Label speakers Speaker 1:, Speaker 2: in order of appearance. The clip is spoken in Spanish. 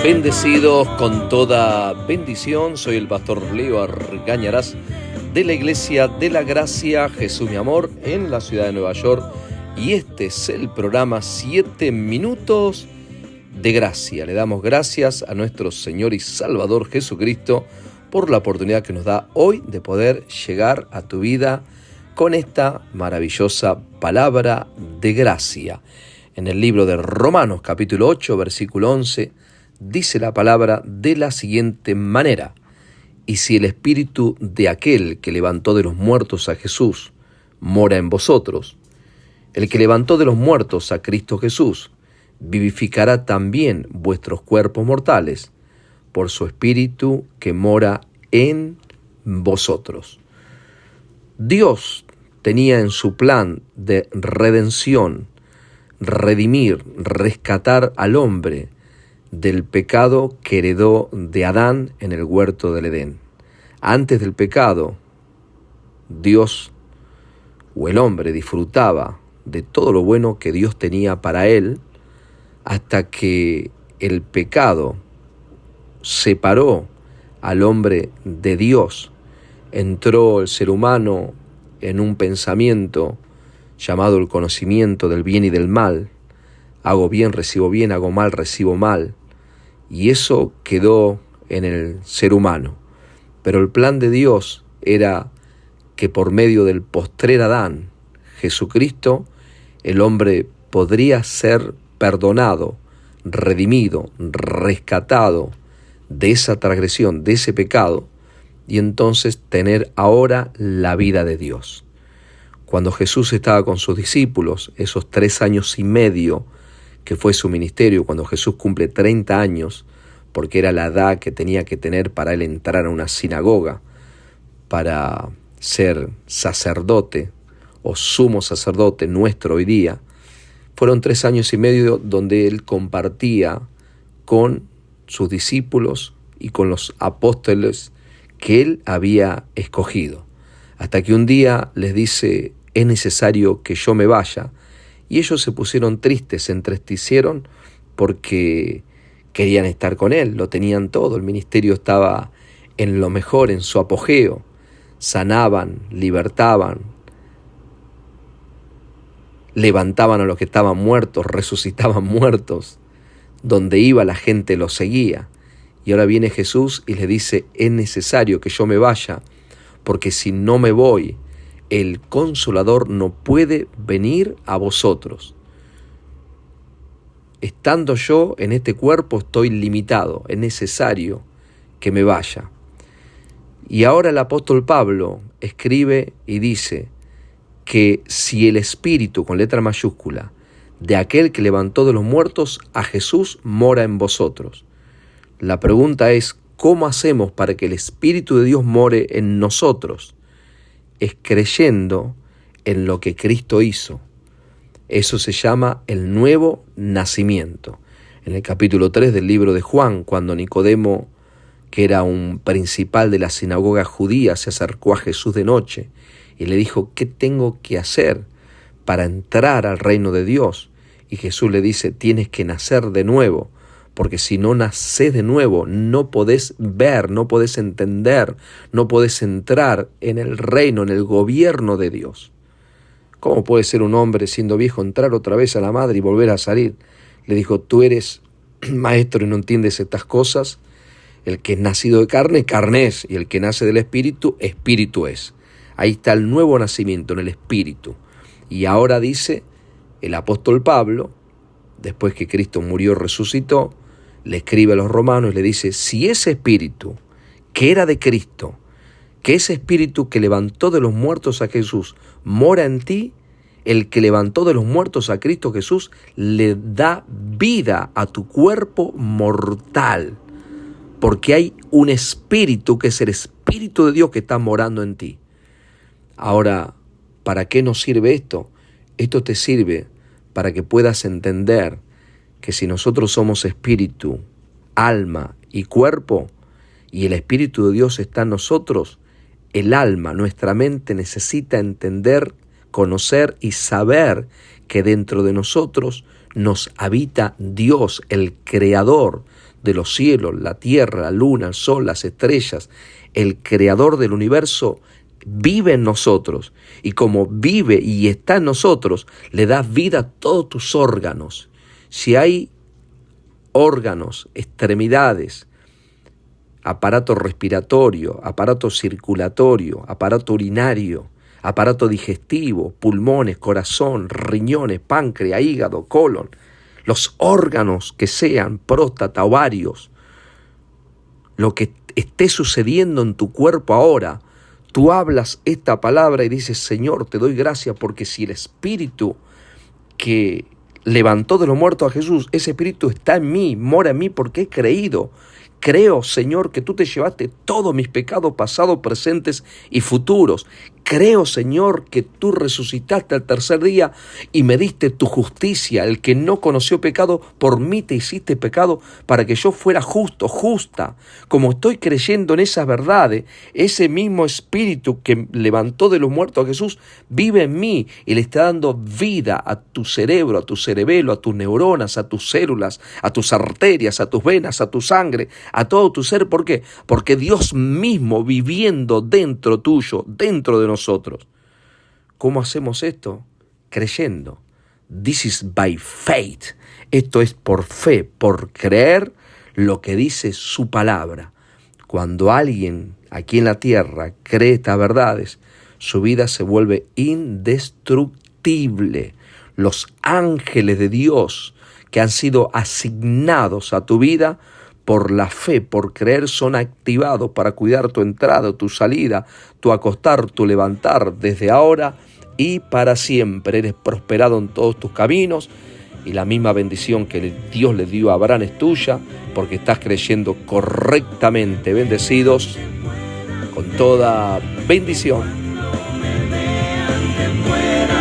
Speaker 1: Bendecidos con toda bendición, soy el pastor Leo Argañarás de la Iglesia de la Gracia Jesús mi Amor en la ciudad de Nueva York, y este es el programa 7 minutos de gracia. Le damos gracias a nuestro Señor y Salvador Jesucristo por la oportunidad que nos da hoy de poder llegar a tu vida con esta maravillosa palabra de gracia. En el libro de Romanos capítulo 8 versículo 11 dice la palabra de la siguiente manera: y si el espíritu de aquel que levantó de los muertos a Jesús mora en vosotros, el que levantó de los muertos a Cristo Jesús vivificará también vuestros cuerpos mortales por su espíritu que mora en vosotros. Dios tenía en su plan de redención, redimir, rescatar al hombre del pecado que heredó de Adán en el huerto del Edén. Antes del pecado, Dios o el hombre disfrutaba de todo lo bueno que Dios tenía para él, hasta que el pecado separó al hombre de Dios. Entró el ser humano en un pensamiento llamado el conocimiento del bien y del mal. Hago bien, recibo bien, hago mal, recibo mal. Y eso quedó en el ser humano. Pero el plan de Dios era que por medio del postrer Adán, Jesucristo, el hombre podría ser perdonado, redimido, rescatado de esa transgresión, de ese pecado, y entonces tener ahora la vida de Dios. Cuando Jesús estaba con sus discípulos, esos 3 años y medio que fue su ministerio, cuando Jesús cumple 30 años, porque era la edad que tenía que tener para él entrar a una sinagoga, para ser sacerdote o sumo sacerdote nuestro hoy día, fueron 3 años y medio donde él compartía con sus discípulos y con los apóstoles que él había escogido. Hasta que un día les dice: es necesario que yo me vaya. Y ellos se pusieron tristes, se entristecieron porque querían estar con él, lo tenían todo, el ministerio estaba en lo mejor, en su apogeo. Sanaban, libertaban, levantaban a los que estaban muertos, resucitaban muertos. Donde iba la gente lo seguía. Y ahora viene Jesús y le dice: es necesario que yo me vaya, porque si no me voy, el Consolador no puede venir a vosotros. Estando yo en este cuerpo estoy limitado, es necesario que me vaya. Y ahora el apóstol Pablo escribe y dice que si el Espíritu, con letra mayúscula, de aquel que levantó de los muertos a Jesús mora en vosotros. La pregunta es: ¿cómo hacemos para que el Espíritu de Dios more en nosotros? Es creyendo en lo que Cristo hizo. Eso se llama el nuevo nacimiento. En el capítulo 3 del libro de Juan, cuando Nicodemo, que era un principal de la sinagoga judía, se acercó a Jesús de noche y le dijo: ¿qué tengo que hacer para entrar al reino de Dios? Y Jesús le dice: tienes que nacer de nuevo, porque si no nacés de nuevo, no podés ver, no podés entender, no podés entrar en el reino, en el gobierno de Dios. ¿Cómo puede ser un hombre siendo viejo entrar otra vez a la madre y volver a salir? Le dijo: tú eres maestro y no entiendes estas cosas. El que es nacido de carne, carne es, y el que nace del Espíritu, Espíritu es. Ahí está el nuevo nacimiento, en el Espíritu. Y ahora dice el apóstol Pablo, después que Cristo murió, resucitó, le escribe a los romanos y le dice: si ese Espíritu que era de Cristo, que ese Espíritu que levantó de los muertos a Jesús mora en ti, el que levantó de los muertos a Cristo Jesús le da vida a tu cuerpo mortal, porque hay un Espíritu que es el Espíritu de Dios que está morando en ti. Ahora, ¿para qué nos sirve esto? Esto te sirve para que puedas entender que si nosotros somos espíritu, alma y cuerpo, y el Espíritu de Dios está en nosotros, el alma, nuestra mente necesita entender, conocer y saber que dentro de nosotros nos habita Dios, el Creador de los cielos, la tierra, la luna, el sol, las estrellas, el creador del universo, vive en nosotros. Y como vive y está en nosotros, le das vida a todos tus órganos. Si hay órganos, extremidades, aparato respiratorio, aparato circulatorio, aparato urinario, aparato digestivo, pulmones, corazón, riñones, páncreas, hígado, colon, los órganos que sean, próstata, ovarios, lo que esté sucediendo en tu cuerpo ahora, tú hablas esta palabra y dices: Señor, te doy gracias porque si el Espíritu que levantó de los muertos a Jesús, ese Espíritu está en mí, mora en mí porque he creído. Creo, Señor, que tú te llevaste todos mis pecados pasados, presentes y futuros. Creo, Señor, que tú resucitaste al tercer día y me diste tu justicia. El que no conoció pecado, por mí te hiciste pecado para que yo fuera justo, justa. Como estoy creyendo en esas verdades, ese mismo Espíritu que levantó de los muertos a Jesús vive en mí y le está dando vida a tu cerebro, a tu cerebelo, a tus neuronas, a tus células, a tus arterias, a tus venas, a tu sangre, a todo tu ser. ¿Por qué? Porque Dios mismo viviendo dentro tuyo, dentro de nosotros. ¿Cómo hacemos esto? Creyendo. This is by faith. Esto es por fe, por creer lo que dice su palabra. Cuando alguien aquí en la tierra cree estas verdades, su vida se vuelve indestructible. Los ángeles de Dios que han sido asignados a tu vida por la fe, por creer, son activados para cuidar tu entrada, tu salida, tu acostar, tu levantar, desde ahora y para siempre. Eres prosperado en todos tus caminos y la misma bendición que Dios le dio a Abraham es tuya, porque estás creyendo correctamente. Bendecidos con toda bendición.
Speaker 2: No me vean de fuera.